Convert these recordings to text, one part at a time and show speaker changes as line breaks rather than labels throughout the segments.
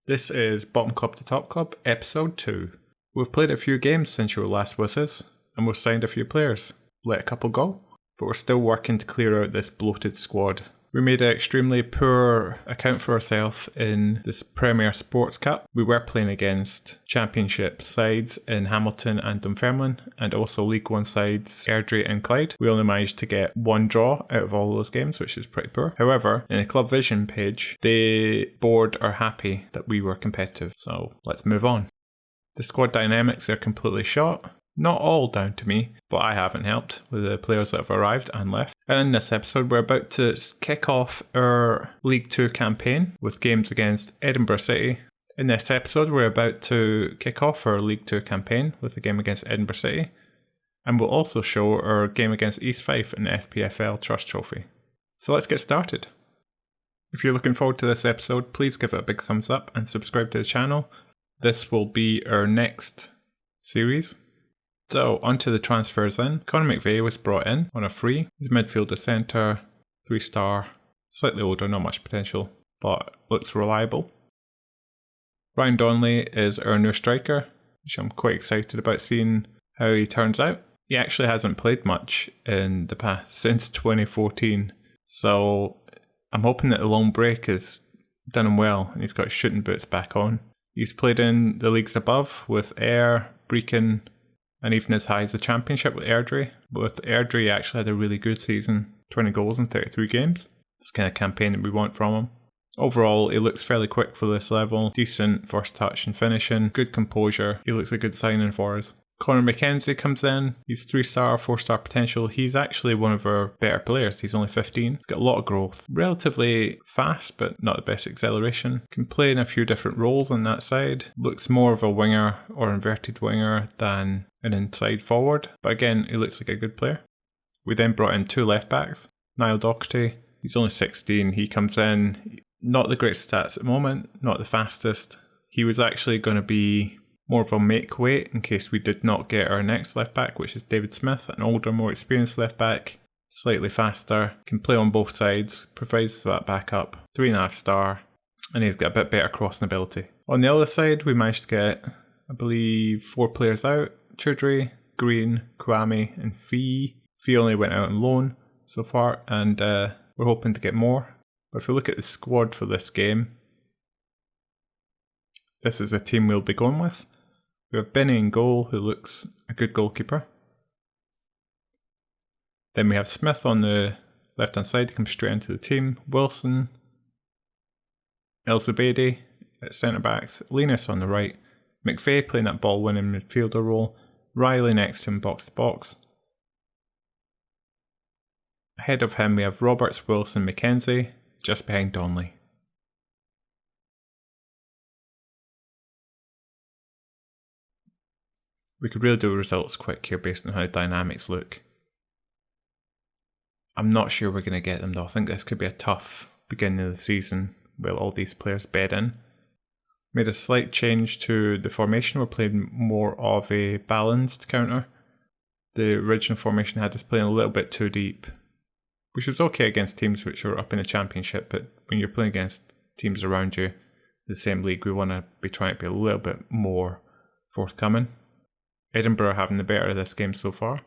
This is Bottom Club to Top Club, Episode 2. We've played a few games since you were last with us, and we've signed a few players. Let a couple go, but we're still working to clear out this bloated squad. We made an extremely poor account for ourselves in this Premier Sports Cup. We were playing against Championship sides in Hamilton and Dunfermline, and also League One sides Airdrie and Clyde. We only managed to get one draw out of all those games, which is pretty poor. However, in the Club Vision page, the board are happy that we were competitive, so let's move on. The squad dynamics are completely shot. Not all down to me, but I haven't helped with the players that have arrived and left. And in this episode, we're about to kick off our League 2 campaign with games against Edinburgh City. In this episode, we're about to kick off our League 2 campaign with a game against Edinburgh City. And we'll also show our game against East Fife in the SPFL Trust Trophy. So let's get started. If you're looking forward to this episode, please give it a big thumbs up and subscribe to the channel. This will be our next series. So, onto the transfers then. Conor Mckenzie was brought in on a free. He's midfielder centre, 3-star, slightly older, not much potential, but looks reliable. Ryan Donnelly is our new striker, which I'm quite excited about seeing how he turns out. He actually hasn't played much in the past, since 2014, so I'm hoping that the long break has done him well and he's got his shooting boots back on. He's played in the leagues above with Ayr, Brecon, and even as high as the Championship with Airdrie. But with Airdrie, he actually had a really good season, 20 goals in 33 games. It's the kind of campaign that we want from him. Overall, he looks fairly quick for this level, decent first touch and finishing, good composure. He looks a good signing for us. Conor Mckenzie comes in. He's 3-star, 4-star potential. He's actually one of our better players. He's only 15. He's got a lot of growth. Relatively fast, but not the best acceleration. Can play in a few different roles on that side. Looks more of a winger or inverted winger than an inside forward. But again, he looks like a good player. We then brought in 2 left backs. Niall Docherty. He's only 16. He comes in. Not the greatest stats at the moment. Not the fastest. He was actually going to be more of a make weight in case we did not get our next left back, which is David Smith, an older, more experienced left back, slightly faster, can play on both sides, provides that backup, 3.5-star, and he's got a bit better crossing ability. On the other side, we managed to get, I believe, 4 players out: Chudry, Green, Kwame, and Fee. Fee only went out on loan so far, and we're hoping to get more. But if we look at the squad for this game, this is a team we'll be going with. We have Benny in goal, who looks a good goalkeeper. Then we have Smith on the left-hand side, comes straight into the team. Wilson, El Zubaydi at centre-backs. Linus on the right. McVeigh playing that ball-winning midfielder role. Riley next to him, box-to-box. Ahead of him we have Roberts, Wilson, Mckenzie, just behind Donnelly. We could really do results quick here based on how dynamics look. I'm not sure we're going to get them though. I think this could be a tough beginning of the season with all these players bed in. Made a slight change to the formation. We're playing more of a balanced counter. The original formation had us playing a little bit too deep, which is okay against teams which are up in the Championship, but when you're playing against teams around you, the same league, we want to be trying to be a little bit more forthcoming. Edinburgh having the better of this game so far.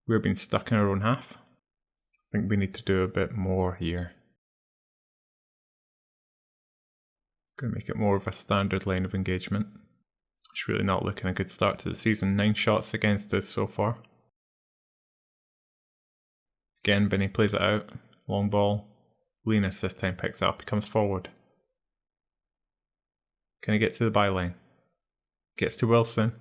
We're being stuck in our own half. I think we need to do a bit more here. Going to make it more of a standard line of engagement. It's really not looking a good start to the season. 9 shots against us so far. Again, Benny plays it out. Long ball. Linus this time picks it up. He comes forward. Can he get to the byline? Gets to Wilson.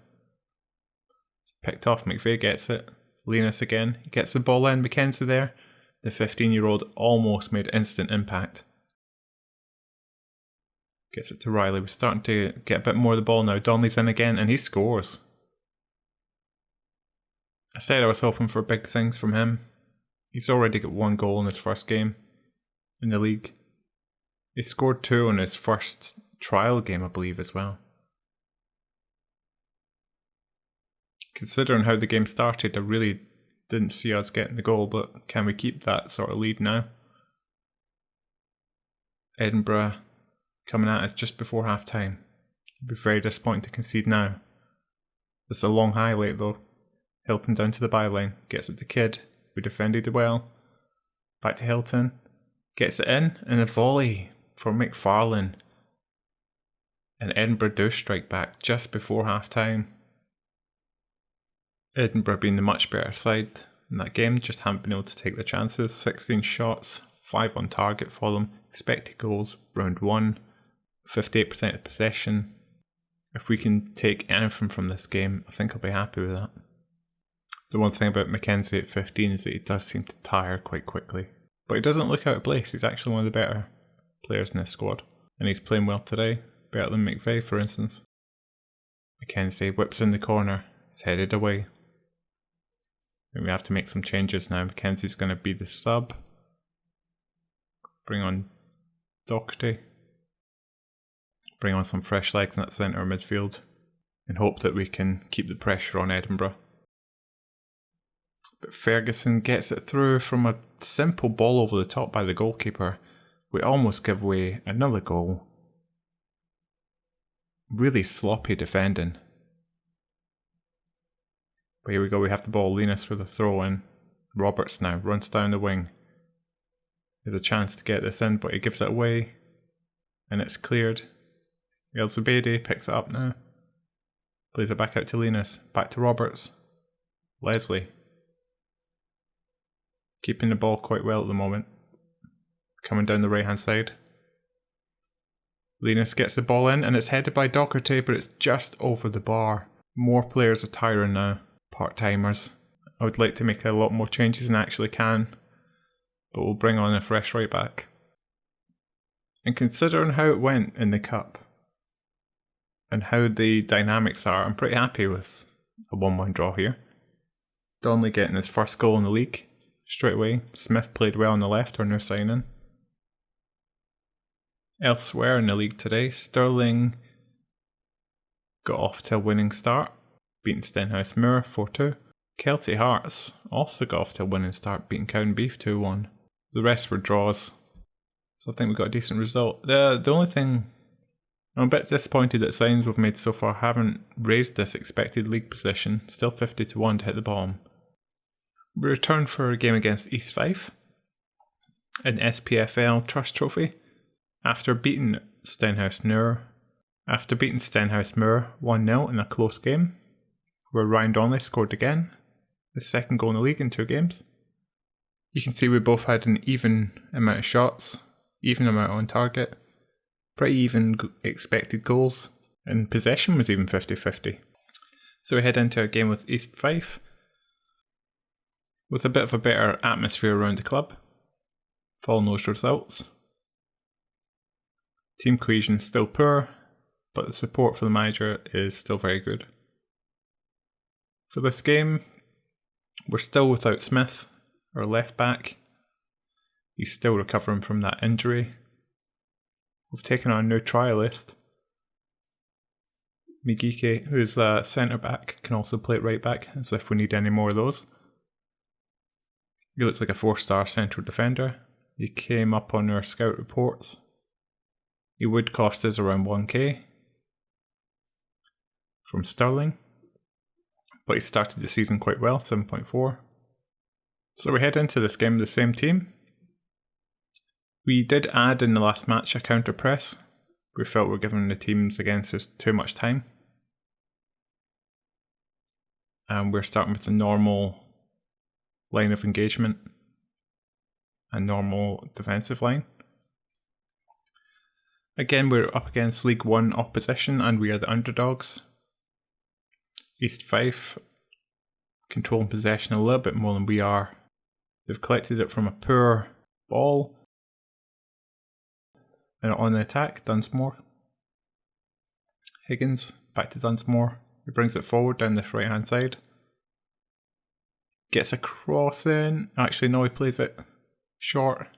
Picked off, McVeigh gets it. Linus again, he gets the ball in, Mckenzie there. The 15-year-old almost made instant impact. Gets it to Riley. We're starting to get a bit more of the ball now. Donnelly's in again and he scores. I said I was hoping for big things from him. He's already got 1 goal in his first game in the league. He scored 2 in his first trial game, I believe, as well. Considering how the game started, I really didn't see us getting the goal, but can we keep that sort of lead now? Edinburgh coming at us just before half time. It'd be very disappointing to concede now. This is a long highlight though. Hilton down to the byline, gets it to Kidd, who defended well. Back to Hilton, gets it in, and a volley for McFarlane. And Edinburgh do strike back just before half time. Edinburgh being the much better side in that game, just haven't been able to take the chances. 16 shots, 5 on target for them. Expected goals, round 1. 58% of possession. If we can take anything from this game, I think I'll be happy with that. The one thing about Mckenzie at 15 is that he does seem to tire quite quickly. But he doesn't look out of place. He's actually one of the better players in this squad. And he's playing well today. Better than McVeigh, for instance. Mckenzie whips in the corner. It's headed away. And we have to make some changes now. Mackenzie's going to be the sub. Bring on Doherty. Bring on some fresh legs in that centre midfield. And hope that we can keep the pressure on Edinburgh. But Ferguson gets it through from a simple ball over the top by the goalkeeper. We almost give away another goal. Really sloppy defending. But here we go, we have the ball. Linus with a throw in. Roberts now runs down the wing. There's a chance to get this in, but he gives it away. And it's cleared. El Zubaydi picks it up now. Plays it back out to Linus. Back to Roberts. Leslie. Keeping the ball quite well at the moment. Coming down the right hand side. Linus gets the ball in and it's headed by Doherty, but it's just over the bar. More players are tiring now. Part-timers. I would like to make a lot more changes than I actually can. But we'll bring on a fresh right back. And considering how it went in the cup. And how the dynamics are, I'm pretty happy with a 1-1 draw here. Donnelly getting his first goal in the league. Straight away. Smith played well on the left, our new signing. Elsewhere in the league today, Stirling got off to a winning start, beating Stenhouse Moor 4-2. Kelty Hearts also got off to a winning start, beating Cow and Beef 2-1. The rest were draws, so I think we got a decent result. The only thing, I'm a bit disappointed that signings we've made so far haven't raised this expected league position, still 50-1 to hit the bottom. We returned for a game against East Fife, an SPFL Trust Trophy. After beating Stenhouse Moor 1-0 in a close game, where Ryan Donnelly scored again, the second goal in the league in 2 games. You can see we both had an even amount of shots, even amount on target, pretty even expected goals, and possession was even 50-50. So we head into a game with East Fife, with a bit of a better atmosphere around the club, following those results. Team cohesion is still poor, but the support for the manager is still very good. For this game, we're still without Smith, our left back. He's still recovering from that injury. We've taken on a new trialist. Migike, who's a centre back, can also play at right back, as if we need any more of those. He looks like a 4-star central defender. He came up on our scout reports. He would cost us around 1k from Stirling, but he started the season quite well, 7.4. So we head into this game with the same team. We did add in the last match a counter press. We felt we were giving the teams against us too much time. And we're starting with the normal line of engagement and normal defensive line. Again, we're up against League 1 opposition and we are the underdogs. East Fife controlling possession a little bit more than we are. They've collected it from a poor ball. And on the attack, Dunsmore. Higgins, back to Dunsmore. He brings it forward down this right hand side. Gets a cross in. Actually, no, he plays it short.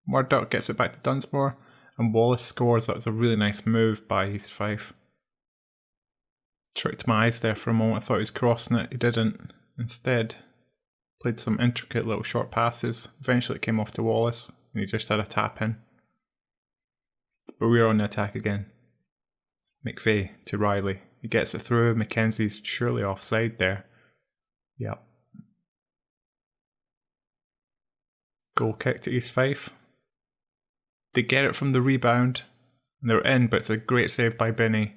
Murdoch gets it back to Dunsmore. And Wallace scores. That was a really nice move by East Fife. Tricked my eyes there for a moment. I thought he was crossing it. He didn't. Instead, played some intricate little short passes. Eventually it came off to Wallace. And he just had a tap in. but we're on the attack again. McVeigh to Riley. He gets it through. Mckenzie's surely offside there. Yep. Goal kick to East Fife. They get it from the rebound. And they're in, but it's a great save by Benny.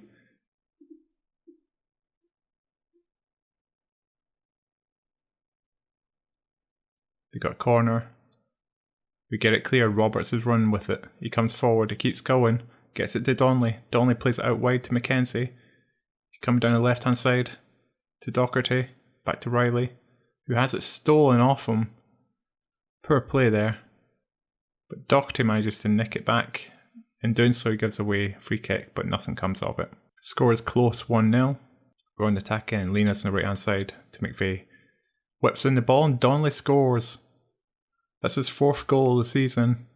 They got a corner. We get it clear. Roberts is running with it. He comes forward. He keeps going. Gets it to Donnelly. Donnelly plays it out wide to Mckenzie. He comes down the left hand side to Docherty. Back to Riley, who has it stolen off him. Poor play there. But Docherty manages to nick it back. In doing so, he gives away a free kick, but nothing comes of it. Score is close, 1-0. We're on the attack end. Lena's on the right hand side to McVeigh. Whips in the ball and Donnelly scores. That's his 4th goal of the season.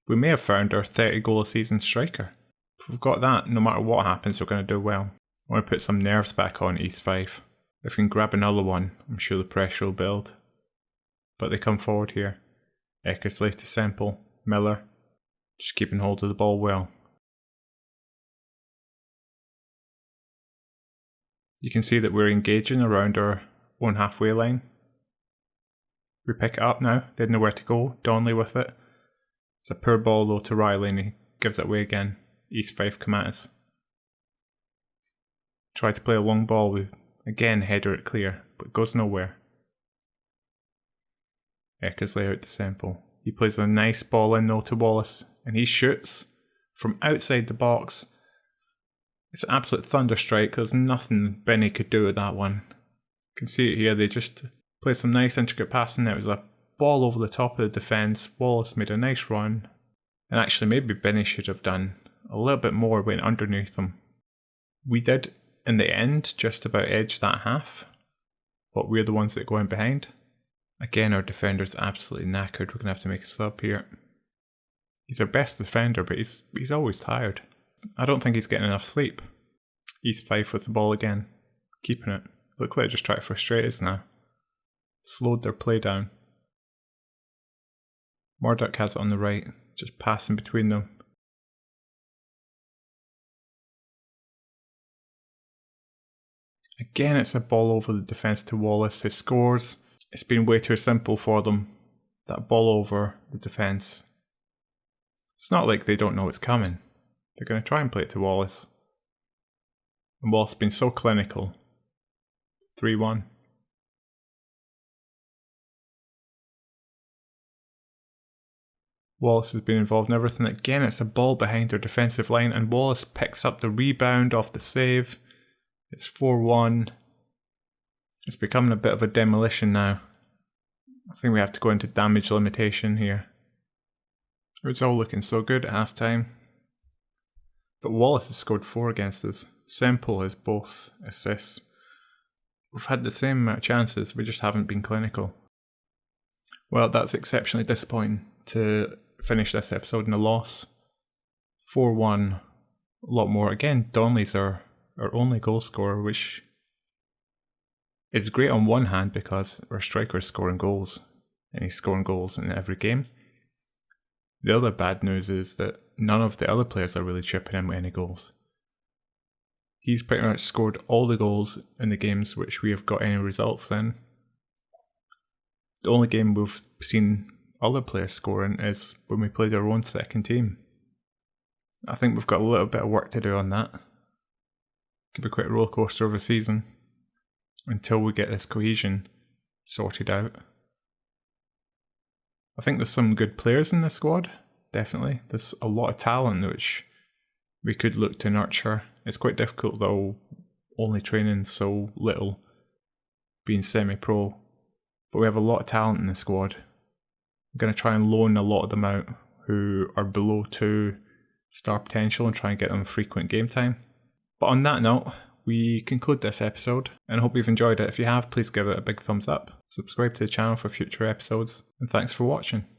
We may have found our 30 goal a season striker. If we've got that, no matter what happens, we're going to do well. I want to put some nerves back on East Fife. If we can grab another one, I'm sure the pressure will build. But they come forward here. Eckersley to Semple. Miller. Just keeping hold of the ball well. You can see that we're engaging around our own halfway line. We pick it up now. They know where to go. Donnelly with it. It's a poor ball though to Riley and he gives it away again. East Fife come at us. Try to play a long ball. We again header it clear, but it goes nowhere. Eckersley out to Semple. He plays a nice ball in though to Wallace and he shoots from outside the box. It's an absolute thunderstrike. There's nothing Benny could do with that one. You can see it here. They just play some nice intricate passing there. It was a ball over the top of the defence. Wallace made a nice run. And actually maybe Benny should have done a little bit more when underneath him. We did in the end just about edge that half. But we're the ones that go in behind. Again, our defender's absolutely knackered. We're going to have to make a sub here. He's our best defender, but he's always tired. I don't think he's getting enough sleep. East Fife with the ball again. Keeping it. Look like they just try to frustrate us now. Slowed their play down. Murdoch has it on the right. Just passing between them. Again, it's a ball over the defence to Wallace, who scores. It's been way too simple for them. That ball over the defence. It's not like they don't know it's coming. They're going to try and play it to Wallace. And Wallace has been so clinical. 3-1. Wallace has been involved in everything. Again, it's a ball behind their defensive line and Wallace picks up the rebound off the save. It's 4-1. It's becoming a bit of a demolition now. I think we have to go into damage limitation here. It was all looking so good at half time. But Wallace has scored 4 against us. Semple has both assists. We've had the same amount of chances, we just haven't been clinical. Well, that's exceptionally disappointing to finish this episode in a loss. 4-1, a lot more. Again, Donnelly's our only goal scorer, which is great on one hand because our striker is scoring goals, and he's scoring goals in every game. The other bad news is that none of the other players are really chipping in with any goals. He's pretty much scored all the goals in the games which we have got any results in. The only game we've seen other players scoring is when we played our own second team. I think we've got a little bit of work to do on that. Could be quite a roller coaster of a season until we get this cohesion sorted out. I think there's some good players in the squad, definitely. There's a lot of talent which we could look to nurture. It's quite difficult though, only training so little, being semi-pro. But we have a lot of talent in the squad. I'm going to try and loan a lot of them out who are below 2 star potential and try and get them frequent game time. But on that note, we conclude this episode and I hope you've enjoyed it. If you have, please give it a big thumbs up. Subscribe to the channel for future episodes and thanks for watching.